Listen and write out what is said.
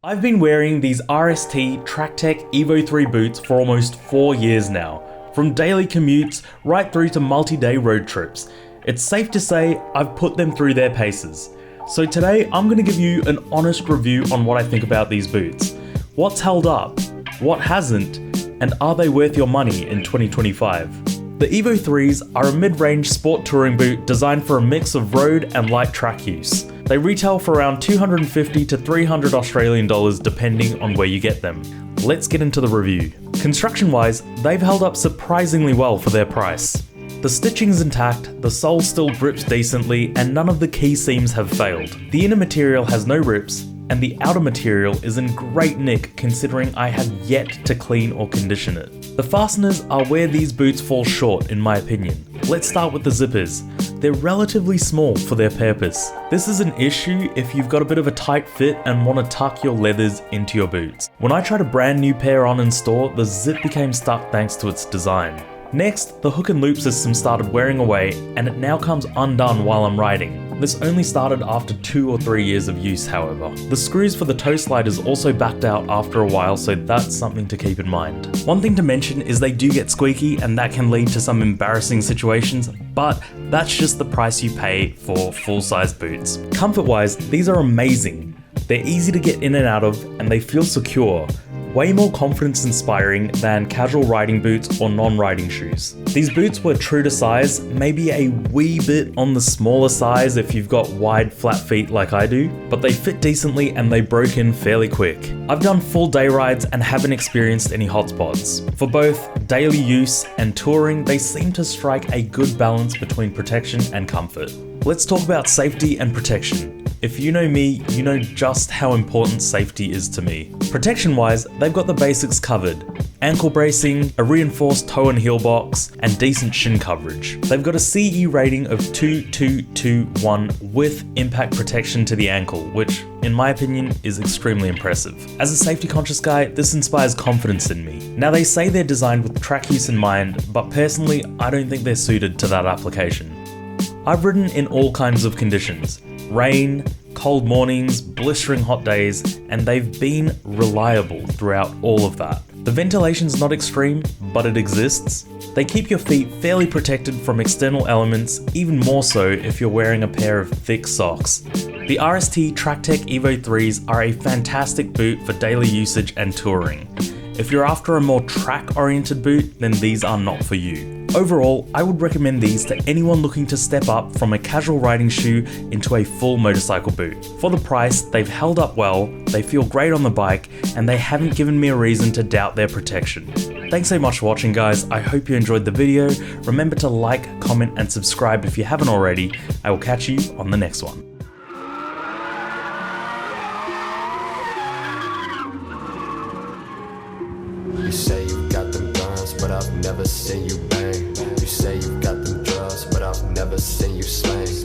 I've been wearing these RST TracTech Evo 3 boots for almost 4 years now, from daily commutes right through to multi-day road trips. It's safe to say I've put them through their paces. So today I'm going to give you an honest review on what I think about these boots. What's held up, what hasn't, and are they worth your money in 2025? The Evo 3s are a mid-range sport touring boot designed for a mix of road and light track use. They retail for around 250 to 300 Australian dollars depending on where you get them. Let's get into the review. Construction-wise, they've held up surprisingly well for their price. The stitching's intact, the sole still grips decently, and none of the key seams have failed. The inner material has no rips, and the outer material is in great nick considering I have yet to clean or condition it. The fasteners are where these boots fall short in my opinion. Let's start with the zippers. They're relatively small for their purpose. This is an issue if you've got a bit of a tight fit and want to tuck your leathers into your boots. When I tried a brand new pair on in store, the zip became stuck thanks to its design. Next, the hook and loop system started wearing away and it now comes undone while I'm riding. This only started after 2 or 3 years of use, however. The screws for the toe sliders also backed out after a while, so that's something to keep in mind. One thing to mention is they do get squeaky and that can lead to some embarrassing situations, but that's just the price you pay for full-size boots. Comfort-wise, these are amazing. They're easy to get in and out of and they feel secure. Way more confidence inspiring than casual riding boots or non-riding shoes. These boots were true to size, maybe a wee bit on the smaller size if you've got wide flat feet like I do, but they fit decently and they broke in fairly quick. I've done full day rides and haven't experienced any hotspots. For both daily use and touring, they seem to strike a good balance between protection and comfort. Let's talk about safety and protection. If you know me, you know just how important safety is to me. Protection-wise, they've got the basics covered. Ankle bracing, a reinforced toe and heel box, and decent shin coverage. They've got a CE rating of 2221 with impact protection to the ankle, which, in my opinion, is extremely impressive. As a safety-conscious guy, this inspires confidence in me. Now they say they're designed with track use in mind, but personally, I don't think they're suited to that application. I've ridden in all kinds of conditions. Rain, cold mornings, blistering hot days, and they've been reliable throughout all of that. The ventilation's not extreme, but it exists. They keep your feet fairly protected from external elements, even more so if you're wearing a pair of thick socks. The RST TracTech Evo 3s are a fantastic boot for daily usage and touring. If you're after a more track-oriented boot, then these are not for you. Overall, I would recommend these to anyone looking to step up from a casual riding shoe into a full motorcycle boot. For the price, they've held up well, they feel great on the bike, and they haven't given me a reason to doubt their protection. Thanks so much for watching, guys. I hope you enjoyed the video. Remember to like, comment, and subscribe if you haven't already. I will catch you on the next one. You say you got them guns, but I've never seen you bang. You say you got them drugs, but I've never seen you slang.